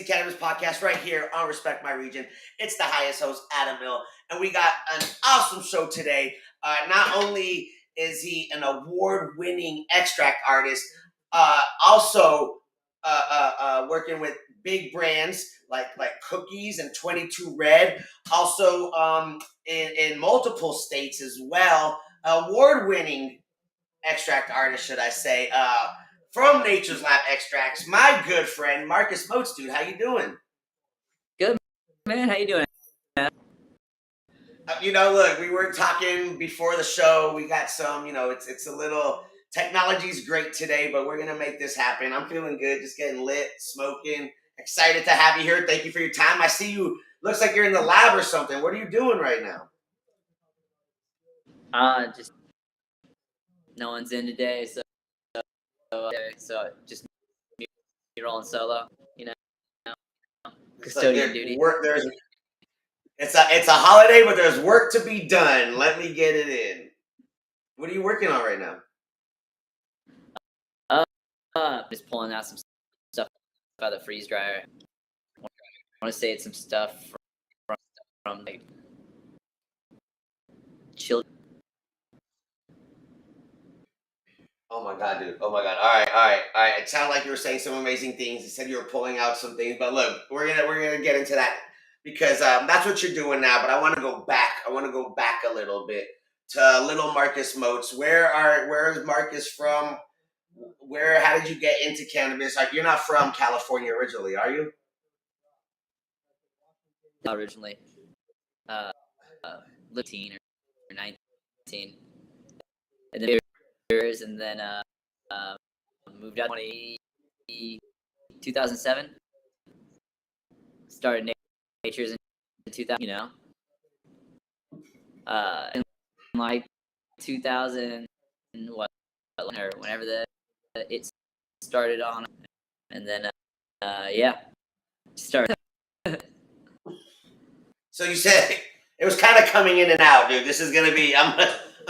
Cannabis Podcast right here on Respect My Region. It's the highest host, Adam Mill, and we got an awesome show today. Not only is he an award-winning extract artist, also working with big brands like Cookies and 22 Red, also in multiple states as well. Award-winning extract artist, should I say, from Nature's Lab Extracts, my good friend Marcus Moates, dude. How you doing? Good, man. How you doing? Look, we were talking before the show. We got some, it's a little, technology's great today, but we're gonna make this happen. I'm feeling good, just getting lit, smoking, excited to have you here. Thank you for your time. I see you, looks like you're in the lab or something. What are you doing right now? Just no one's in today, so just me rolling solo, custodian duty. It's a holiday, but there's work to be done. Let me get it in. What are you working on right now? Just pulling out some stuff out of the freeze dryer. I want to say it's some stuff from like children. Oh my God, dude. Oh my God. All right. It sounded like you were saying some amazing things. You said you were pulling out some things, but look, we're gonna get into that because that's what you're doing now. But I want to go back. I want to go back a little bit to little Marcus Moates. Where is Marcus from? How did you get into cannabis? Like, you're not from California originally, are you? Originally, 15 or 19, and then years, and then moved out 2007. Started Nature's in 2000, in like 2000, or whenever it started on, and then started. So you said it was kind of coming in and out, dude. This is gonna be. I'm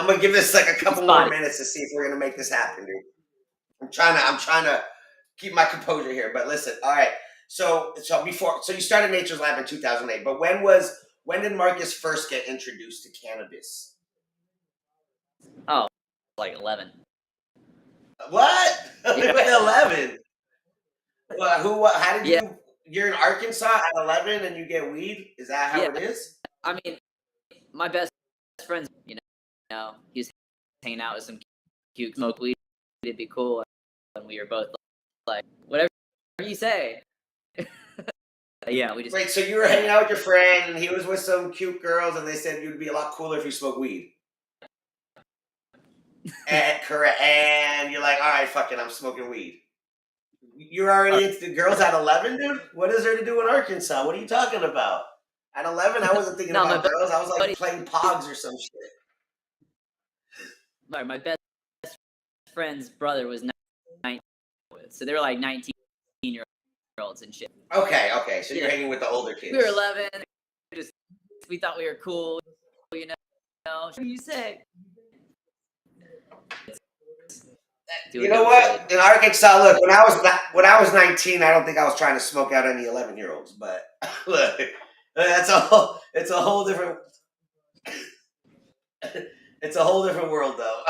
gonna give this like a couple more minutes to see if we're gonna make this happen, dude. I'm trying to keep my composure here. But listen, all right. So you started Nature's Lab in 2008. But when did Marcus first get introduced to cannabis? Oh, like 11. What? Yeah. 11? How did you? You're in Arkansas at 11 and you get weed? Is that how it is? I mean, my best friends, he was hanging out with some cute smoke weed. It'd be cool, and we were both like, whatever you say. Yeah, we just. Wait, so you were hanging out with your friend, and he was with some cute girls, and they said you'd be a lot cooler if you smoked weed. And correct, and you're like, all right, fuck it, I'm smoking weed. You're already into the girls at 11, dude? What is there to do in Arkansas? What are you talking about? At 11, I wasn't thinking about girls. I was like playing Pogs or some shit. My best friend's brother was 19, so they were like 19-year-olds and shit. Okay. So you're hanging with the older kids. We were 11. We thought we were cool, What do you say? You know what? In Arkansas, look, when I was 19, I don't think I was trying to smoke out any 11-year-olds. But look, it's a whole different. It's a whole different world, though.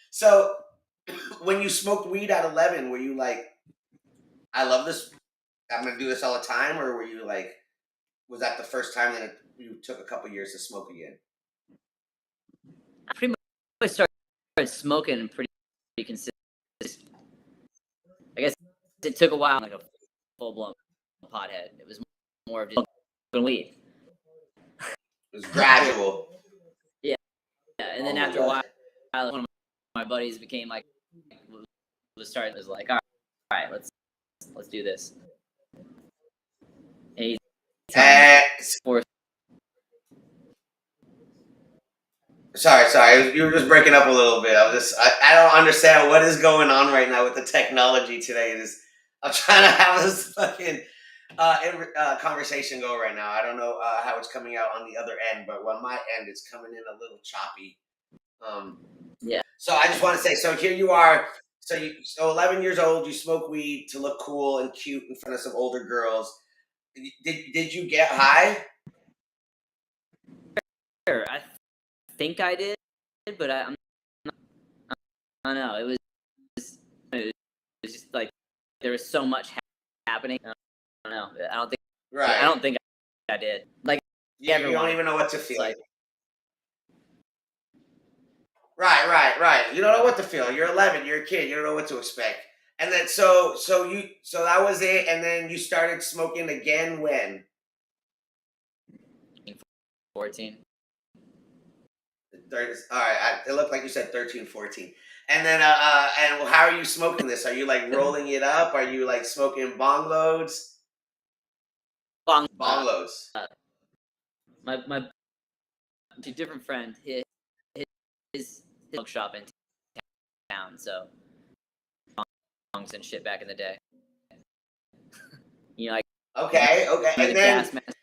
So, when you smoked weed at 11, were you like, I love this, I'm going to do this all the time? Or were you like, was that the first time that you took a couple years to smoke again? I pretty much started smoking pretty consistent. I guess it took a while, like a full-blown pothead. It was more of just smoking weed. It was gradual. Yeah, and then after a while, one of my buddies became like, was like, all right, let's do this. And Sorry, you were just breaking up a little bit. I don't understand what is going on right now with the technology today. I'm trying to have this fucking conversation go right now. I don't know how it's coming out on the other end, but on my end, it's coming in a little choppy. Yeah. So I just want to say, so here you are So 11 years old, you smoke weed to look cool and cute in front of some older girls. Did you get high? Sure, I think I did, but I'm not, I don't know. It was just like there was so much happening. I don't know. I don't think. Right. I don't think I did. Like You everyone, don't even know what to it's feel. like Right. You don't know what to feel. You're 11. You're a kid. You don't know what to expect. And then so that was it. And then you started smoking again when? 14. All right. It looked like you said 13, 14. And then and how are you smoking this? Are you like rolling it up? Are you like smoking bong loads? Bong loads. My two different friend, his smoke shop in town, so bongs and shit back in the day. You know, like Okay. like And a then gas mask.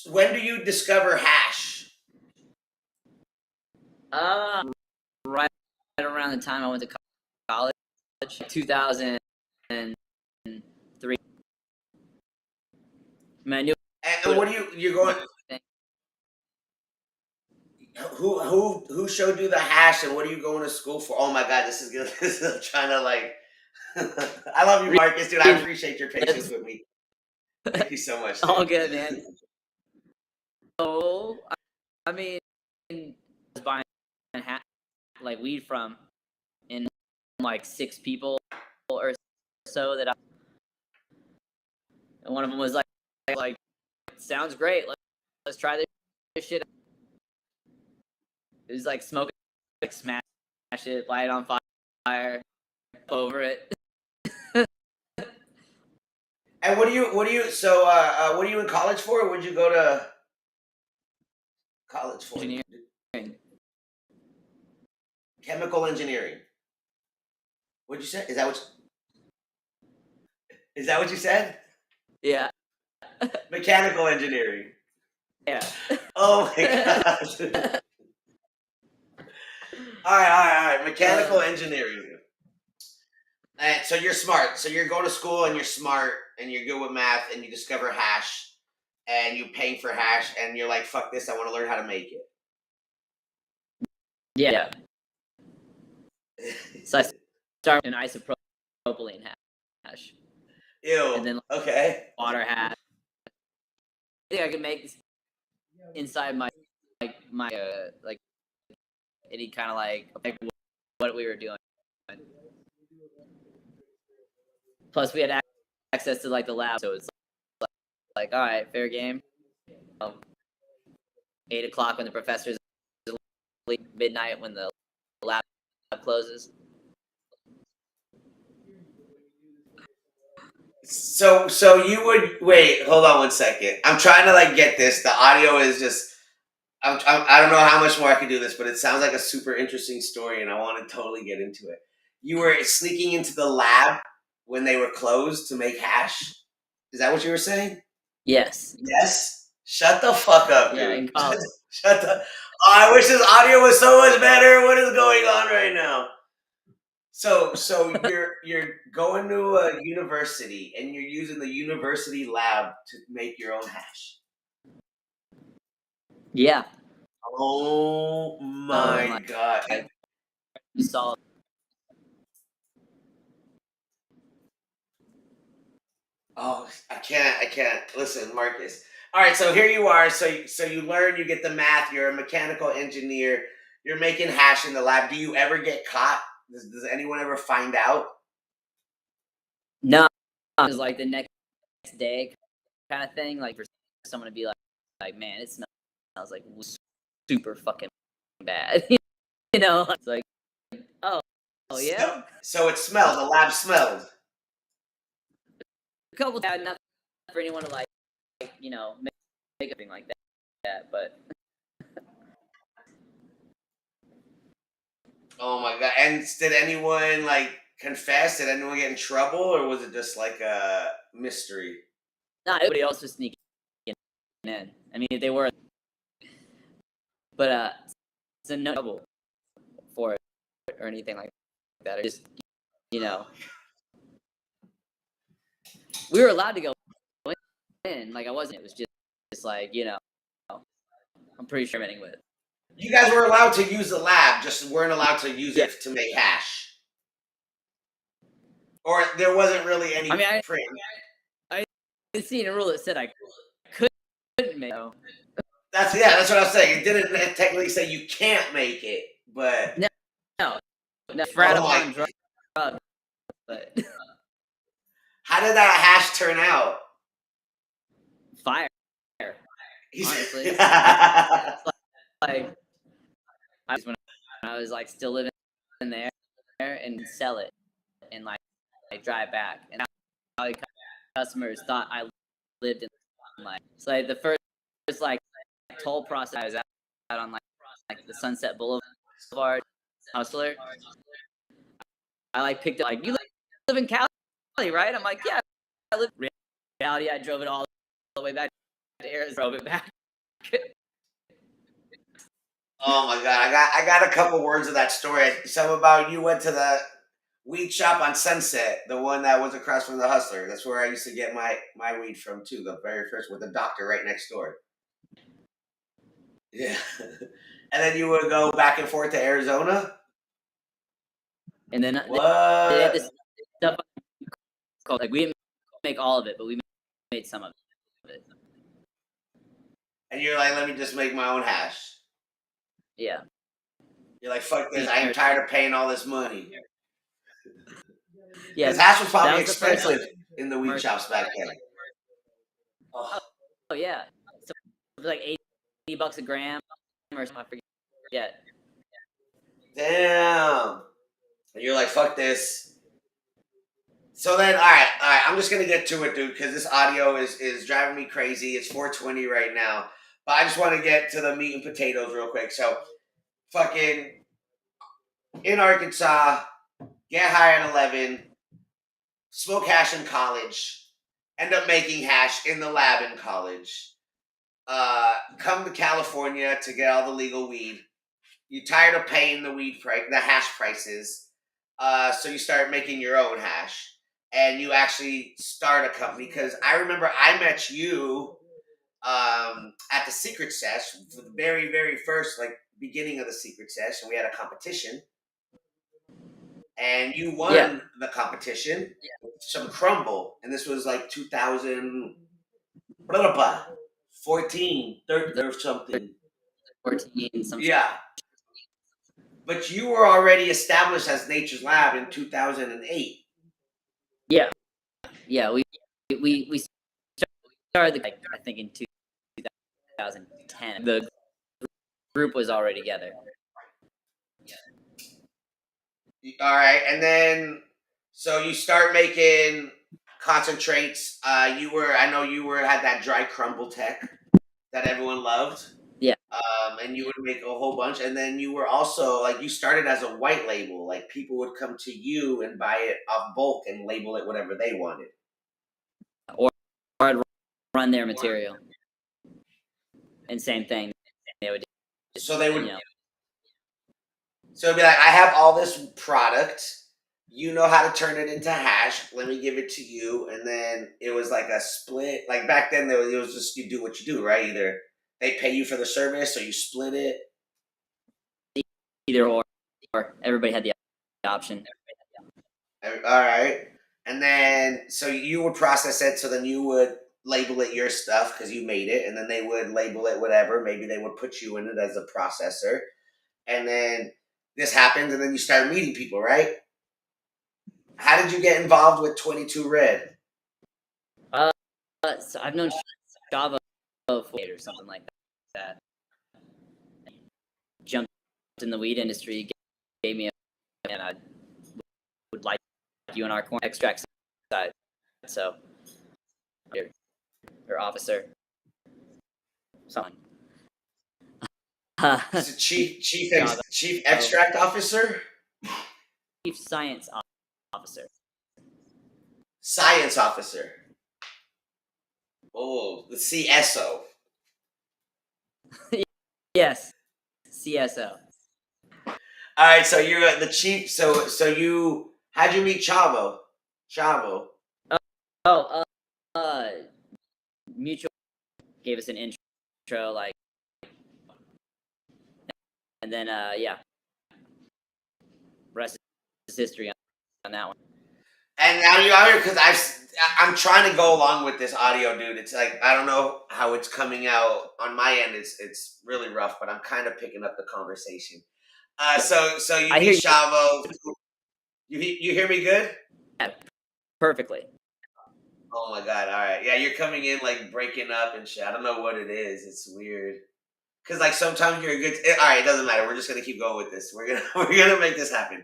when do you discover hash? Right around the time I went to college, 2003. I mean, I knew. And what do you're going? Who showed you the hash and what are you going to school for? Oh my god, this is good. This is trying to like. I love you, Marcus, dude. I appreciate your patience with me. Thank you so much. Dude. All good, man. So, I mean, I was buying like weed from in like 6 people or so that and one of them was like sounds great. Let's try this shit. It was like smoke, like smash it, light it on fire, over it. And what do you what are you in college for? What'd you go to college for? Engineering. Chemical engineering. What'd you say? Is that what you said? Yeah. Mechanical engineering. Yeah. Oh my god. All right. Mechanical engineering. And so you're smart. So you're going to school and you're smart and you're good with math and you discover hash and you're paying for hash and you're like, fuck this, I want to learn how to make it. Yeah. So I start an isopropylene hash. Ew. And then water hash. I think I could make this inside my like any kind of like what we were doing. Plus, we had access to like the lab, so it's like all right, fair game. 8 o'clock when the professor's leave, midnight when the lab closes. So you would wait. Hold on one second. I'm trying to like get this. The audio is just. I don't know how much more I can do this, but it sounds like a super interesting story, and I want to totally get into it. You were sneaking into the lab when they were closed to make hash. Is that what you were saying? Yes. Yes. Shut the fuck up, dude. Yeah, in college. Shut the. Oh, I wish this audio was so much better. What is going on right now? So you're going to a university and you're using the university lab to make your own hash. Yeah. Oh my god. You saw. Oh, I can't. Listen, Marcus. All right, so here you are. So you learn, you get the math. You're a mechanical engineer. You're making hash in the lab. Do you ever get caught? Does anyone ever find out? No, it was like the next day kind of thing. Like for someone to be like, man, it smells like super fucking bad. You know, it's like, oh yeah. So it smelled. The lab smelled. A couple bad enough for anyone to like you know make a thing like that, but. Oh my god! And did anyone like confess? Did anyone get in trouble, or was it just like a mystery? Nah, everybody else was sneaking in. I mean, if they were, but it's no trouble for it or anything like that. It just, you know, we were allowed to go in. Like I wasn't. It was just like, you know, I'm pretty sure I'm with. You guys were allowed to use the lab, just weren't allowed to use it to make hash. Or there wasn't really any print. I didn't see a rule that said I couldn't make it. That's what I was saying. It didn't technically say you can't make it, but no, frat on drugs. But how did that hash turn out? Fire. Honestly, like when I was like still living in there and sell it and like drive back, and how customers thought I lived in like it's like the first like toll process I was out on like the Sunset Boulevard Hustler. I like picked up like, you live in Cali, right? I'm like, yeah, I live in reality. I drove it all the way back to Arizona, drove it back. Oh my god, I got a couple words of that story. Something about you went to the weed shop on Sunset, the one that was across from the Hustler. That's where I used to get my weed from too, the very first, with the doctor right next door. Yeah. And then you would go back and forth to Arizona? And then what? They had this stuff called, like, we didn't make all of it, but we made some of it. And you're like, let me just make my own hash. Yeah. You're like, fuck this, I am tired of paying all this money. Yeah. Because hash was probably expensive in the weed shops back then. Oh yeah. So it was like $80 a gram or something, I forget. Damn. And you're like, fuck this. So then, all right, I'm just going to get to it, dude, because this audio is driving me crazy. It's 4:20 right now. But I just want to get to the meat and potatoes real quick. So, fucking in Arkansas, get high at 11, smoke hash in college, end up making hash in the lab in college, come to California to get all the legal weed. You're tired of paying the hash prices, so you start making your own hash, and you actually start a company. Because I remember I met you at the Secret Sesh for the very, very first beginning of the Secret Sesh, and we had a competition, and you won the competition with some crumble, and this was like 2014, 13 or something. 14, something. Yeah. But you were already established as Nature's Lab in 2008. Yeah. Yeah, we started, like, I think in 2010. The group was already together. All right, and then so you start making concentrates. I know you had that dry crumble tech that everyone loved. Yeah. And you would make a whole bunch, and then you were also you started as a white label. Like, people would come to you and buy it off bulk and label it whatever they wanted. Or I'd run their material. And same thing, they would. So they would. So it'd be like, I have all this product. You know how to turn it into hash. Let me give it to you. And then it was like a split. Like back then, it was just you do what you do, right? Either they pay you for the service or you split it. Either or everybody had the option. All right. And then, so you would process it. So then you would label it your stuff because you made it. And then they would label it whatever. Maybe they would put you in it as a processor. And then this happens, and then you start meeting people, right? How did you get involved with 22 Red? So I've known Java or something like that. Jumped in the weed industry, gave me and I would like you in our corn extract side. So your officer, someone. Chief extract officer? Chief science officer. Science officer. Oh, the CSO. Yes, CSO. All right, so you're the chief. So you how'd you meet Chavo? Chavo. Oh, uh, mutual gave us an intro, like, and then yeah, rest is history on that one. And now you're out here because I'm trying to go along with this audio, dude. It's like I don't know how it's coming out on my end. It's really rough, but I'm kind of picking up the conversation. So you I hear meet Chavo. You hear me good? you perfectly. Oh my god! All right, yeah, you're coming in like breaking up and shit. I don't know what it is. It's weird. Cause like sometimes you're a good. All right, it doesn't matter. We're just gonna keep going with this. We're gonna make this happen.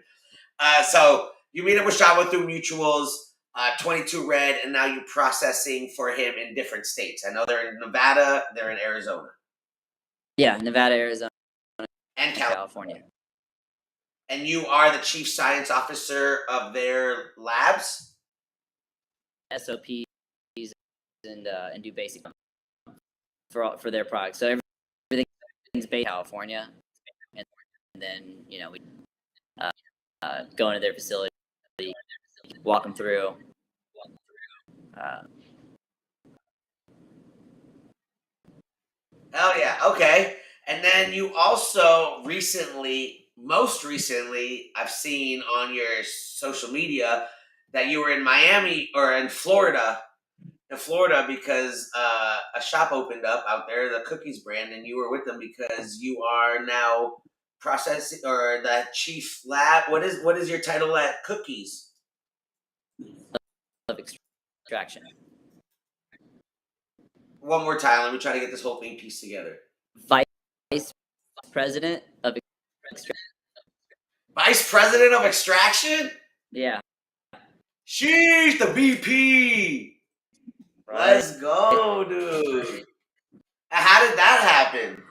So you meet up with Shabo through mutuals, 22 Red, and now you're processing for him in different states. I know they're in Nevada, they're in Arizona, Yeah, Nevada, Arizona, and California. And you are the chief science officer of their labs. SOPs and do basic for their products. So everything's based in California, and then we go into their facility, walk them through. Hell yeah, okay. And then you also most recently, I've seen on your social media that you were in Miami or in Florida because a shop opened up out there, the Cookies brand, and you were with them because you are now processing or the chief lab. What is your title at Cookies? Of extraction. One more time. Let me try to get this whole thing pieced together. Vice President of Extraction. Vice President of Extraction? Yeah. Sheesh, the VP. Right. Let's go, dude. How did that happen?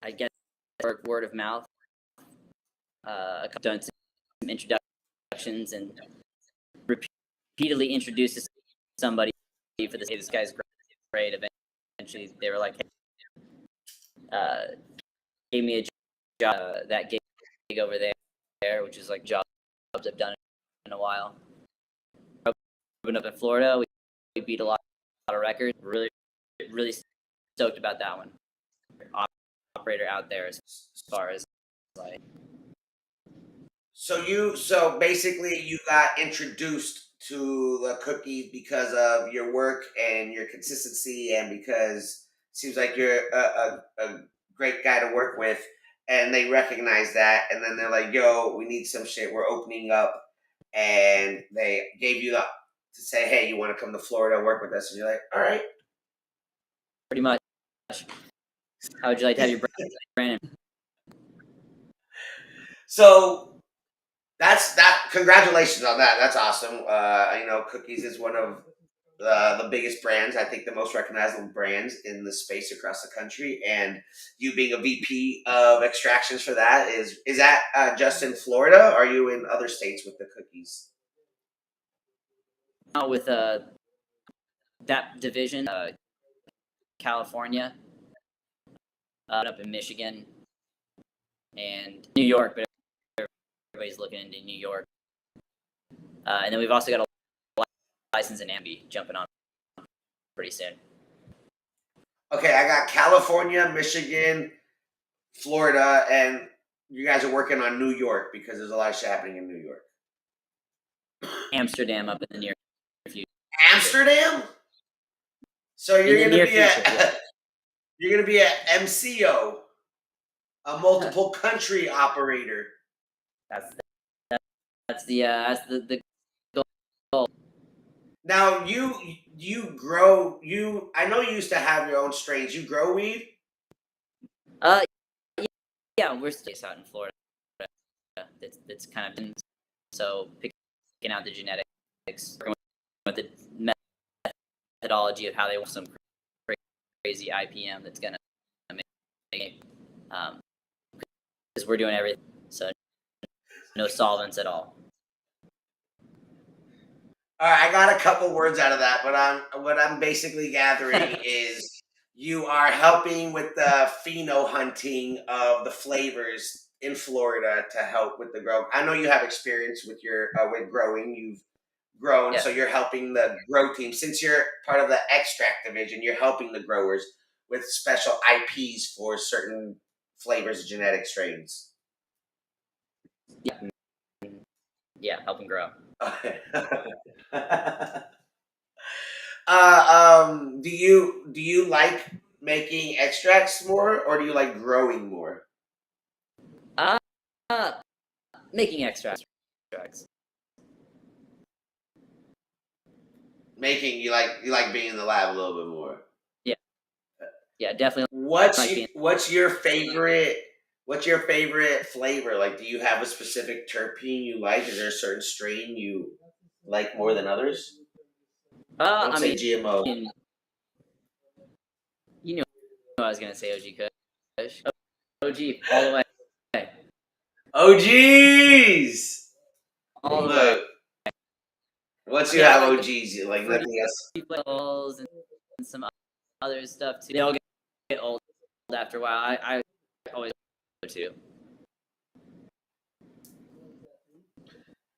I guess word of mouth. Done some introductions and repeatedly introduced somebody for this. Hey, this guy's great. Eventually, they were like, hey, gave me a job, that gig over there, which is like jobs I've done in a while. Opened up in Florida, we beat a lot of records. Really, really stoked about that one. Operator out there as far as like. So basically you got introduced to the Cookies because of your work and your consistency, and because it seems like you're a great guy to work with, and they recognize that, and then they're like, yo, we need some shit, we're opening up, and they gave you the to say, hey, you want to come to Florida work with us, and you're like, all right. Pretty much. How would you like to have your brand? So that's that. Congratulations on that. That's awesome. Cookies is one of the biggest brands. I think the most recognizable brands in the space across the country. And you being a VP of extractions for that is that just in Florida? Or are you in other states with the Cookies? With that division, California, up in Michigan, and New York, but everybody's looking into New York. And then we've also got a license in Ambi jumping on pretty soon. Okay, I got California, Michigan, Florida, and you guys are working on New York because there's a lot of shit happening in New York. Amsterdam up in the near future. Amsterdam? So you're gonna be you're gonna be a MCO, a multiple country operator. That's the goal. Now you grow I know you used to have your own strains. You grow weed? Yeah, we're still out in Florida. That's kind of been so picking out the genetics, with the methodology of how they want some crazy IPM that's gonna make it. Because we're doing everything, so no solvents at all. All right, I got a couple words out of that, but what I'm basically gathering is you are helping with the pheno hunting of the flavors in Florida to help with the grow. I know you have experience with your with growing. You've grown, Yeah. so you're helping the grow team. Since you're part of the extract division, you're helping the growers with special IPs for certain flavors, genetic strains. Yeah. Yeah, helping grow. Okay. Do you like making extracts more, or do you like growing more? Uh, Making extracts. Making you like being in the lab a little bit more. Yeah. Yeah, definitely What's like being. what's your favorite? What's your favorite flavor? Like, do you have a specific terpene you like? Is there a certain strain you like more than others? Don't I say mean, GMO. you know what I was gonna say, OG Kush. OG all the way. OGs. All the way. Look, once you Yeah, I have like the OGs, you like fruity nothing else. flavors and some other stuff too. They all get old after a while. I always go to.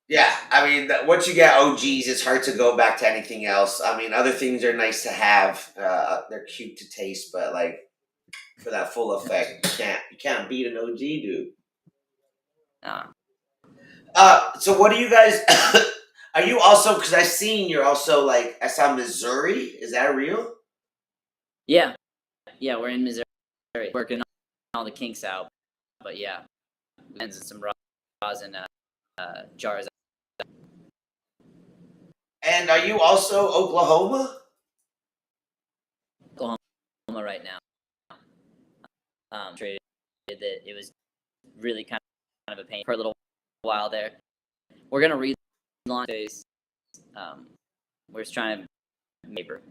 Yeah, I mean, once you get OGs, it's hard to go back to anything else. I mean, other things are nice to have. They're cute to taste, but like for that full effect, you can't beat an OG, dude. So what do you guys? Are you also? Because I seen you're also like I saw Missouri. Is that real? Yeah, we're in Missouri, working all the kinks out. But yeah, and some rosin jars. And are you also Oklahoma? Oklahoma right now. Traded that it was really kind of a pain for a little while there. We're gonna relaunch this. We're just trying to neighbor.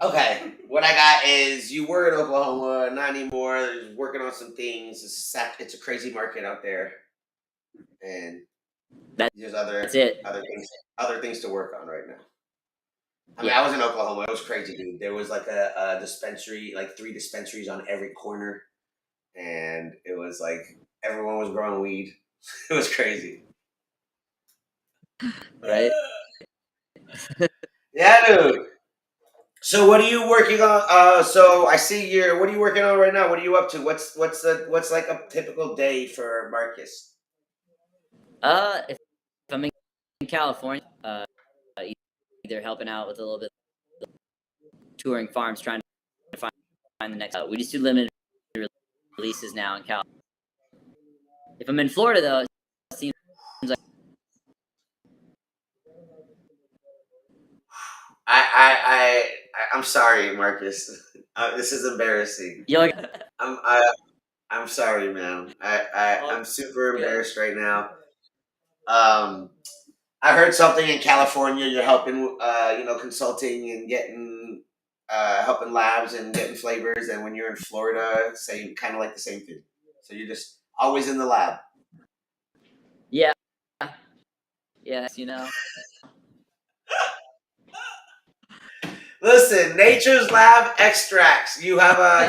Okay, what I got is you were in Oklahoma, not anymore. There's working on some things. It's a crazy market out there, and there's That's it. other things to work on right now. I mean, Yeah. I was in Oklahoma. It was crazy, dude. There was like a dispensary, like 3 dispensaries on every corner, and it was like everyone was growing weed. It was crazy. Right. Yeah, dude. So what are you working on? So I see you're. What are you working on right now? What are you up to? What's like a typical day for Marcus? If I'm in California, either helping out with a little bit touring farms, trying to find the next. We just do limited releases now in Cal. If I'm in Florida, though, it seems like I'm sorry, Marcus. This is embarrassing. you like. I'm I'm sorry, man. I'm super embarrassed right now. Um, I heard something in California. You're helping, consulting and getting, helping labs and getting flavors. And when you're in Florida, same kind of like the same thing. So you're just always in the lab. Yeah. Yes. Listen, Nature's Lab Extracts. You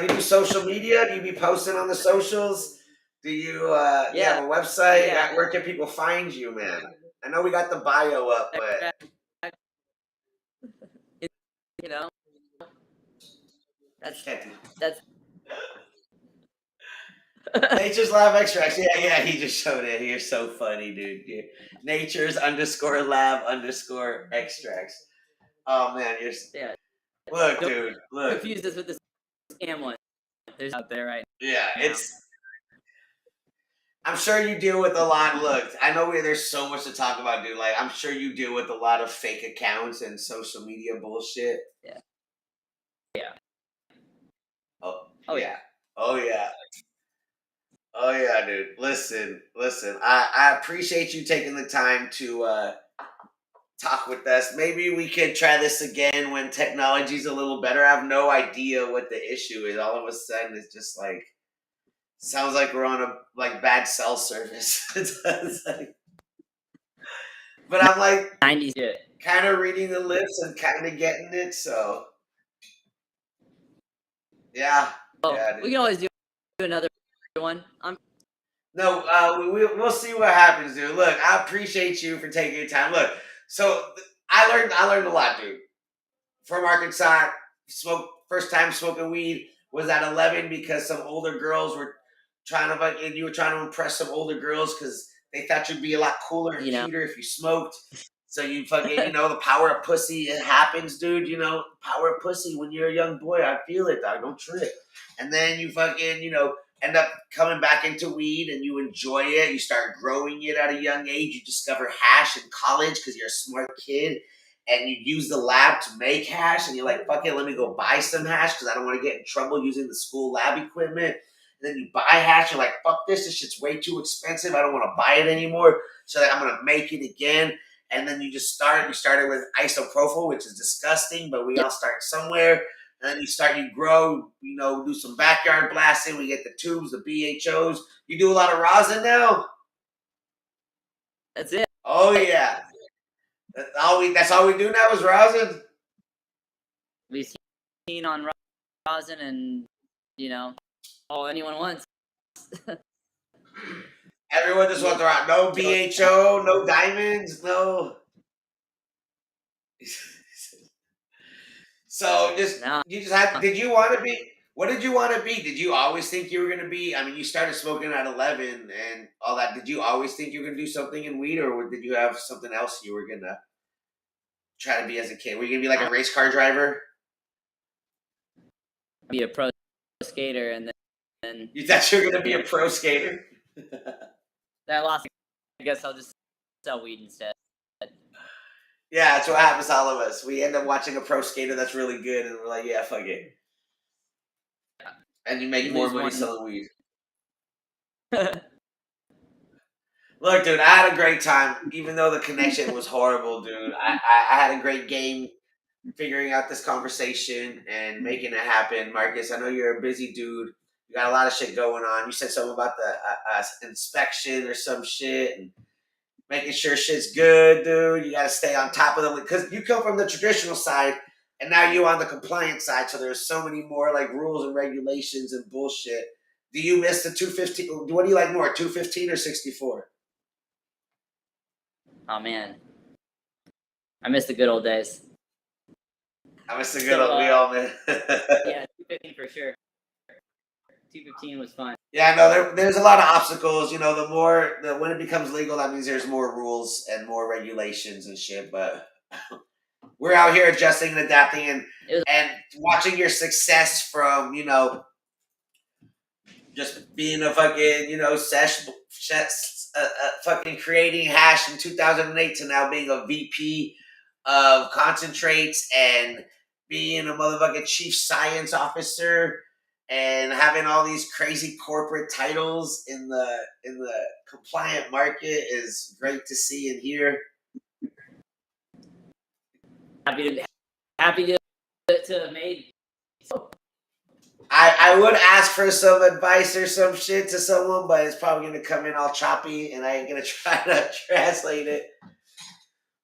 do social media? Do you be posting on the socials? Do you have a website? Yeah. Where can people find you, man? I know we got the bio up, but You know, that's can't do. that's. Nature's Lab Extracts. Yeah, he just showed it. You're so funny, dude. Nature's _ lab _ extracts. Oh man, Yeah. look, Don't dude, look. confuse this with the scam one. There's out there right Yeah, now. I'm sure you deal with a lot. Look, I know there's so much to talk about, dude. Like, I'm sure you deal with a lot of fake accounts and social media bullshit. Yeah. Oh, Oh yeah. Oh, yeah. Oh, yeah, dude. Listen. I appreciate you taking the time to talk with us. Maybe we could try this again when technology's a little better. I have no idea what the issue is. All of a sudden, it's just like, sounds like we're on a bad cell service. It's like, but I'm like, 90s shit. kind of reading the lips and kind of getting it. So yeah, Well, yeah, we dude. can always do another one. No, we'll see what happens, dude. Look, I appreciate you for taking your time. Look, so I learned a lot, dude. From Arkansas, first time smoking weed was at 11 because some older girls were trying to and you were trying to impress some older girls because they thought you'd be a lot cooler and You know, cuter if you smoked. So you fucking, the power of pussy, it happens, dude. Power of pussy when you're a young boy. I feel it, dog. Don't trip. And then you fucking, end up coming back into weed and you enjoy it. You start growing it at a young age. You discover hash in college because you're a smart kid and you use the lab to make hash and you're like, fuck it, let me go buy some hash because I don't want to get in trouble using the school lab equipment. And then you buy hash, you're like, fuck this shit's way too expensive. I don't want to buy it anymore. So I'm going to make it again. And then you started with isopropyl, which is disgusting, but we all start somewhere. And then you grow, do some backyard blasting. We get the tubes, the BHOs. You do a lot of rosin now? that's it. Oh, yeah. That's all we do now is rosin? We've seen on rosin and, all anyone wants. Everyone just wants to rock. No BHO, no diamonds, no. So did you want to be, what did you want to be? Did you always think you were going to be, I mean, you started smoking at 11 and all that. Did you always think you were going to do something in weed or did you have something else you were going to try to be as a kid? Were you going to be like a race car driver? Be a pro skater and then You thought you were going to be a pro skater? that lost. I guess I'll just sell weed instead. Yeah, that's what happens to all of us. We end up watching a pro skater that's really good and we're like, yeah, fuck it. And you make more money selling weed. Look, dude, I had a great time, even though the connection was horrible, dude. I had a great game figuring out this conversation and making it happen. Marcus, I know you're a busy dude. You got a lot of shit going on. You said something about the inspection or some shit and making sure shit's good, dude. You got to stay on top of them because you come from the traditional side and now you on the compliance side. So there's so many more like rules and regulations and bullshit. Do you miss the 215? What do you like more, 215 or 64? Oh man, I miss the good old days. I miss the good old we all man. Yeah, 215 for sure. 215 was fun. Yeah, no, there's a lot of obstacles. When it becomes legal, that means there's more rules and more regulations and shit. But we're out here adjusting and adapting and watching your success from just being a fucking fucking creating hash in 2008 to now being a VP of concentrates and being a motherfucking chief science officer and having all these crazy corporate titles in the compliant market is great to see and hear. Happy to have made. I would ask for some advice or some shit to someone, but it's probably going to come in all choppy, and I ain't going to try to translate it.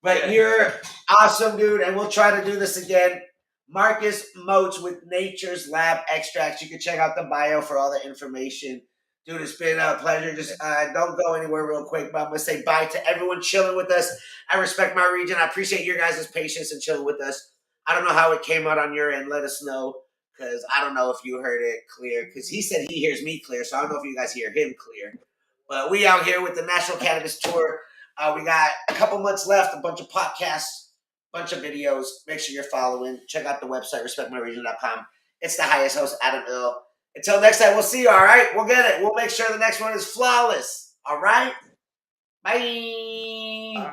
But you're awesome, dude, and we'll try to do this again. Marcus Moates with Nature's Lab Extracts. You can check out the bio for all the information. Dude, it's been a pleasure. Just don't go anywhere real quick, but I'm going to say bye to everyone chilling with us. I respect my region. I appreciate your guys' patience and chilling with us. I don't know how it came out on your end. Let us know. Because I don't know if you heard it clear. Because he said he hears me clear, so I don't know if you guys hear him clear. But we out here with the National Cannabis Tour. We got a couple months left, a bunch of podcasts, bunch of videos. Make sure you're following. Check out the website, respectmyregion.com. It's the highest host, Adam Ill. Until next time, we'll see you, all right? We'll get it. We'll make sure the next one is flawless. All right? Bye. All right.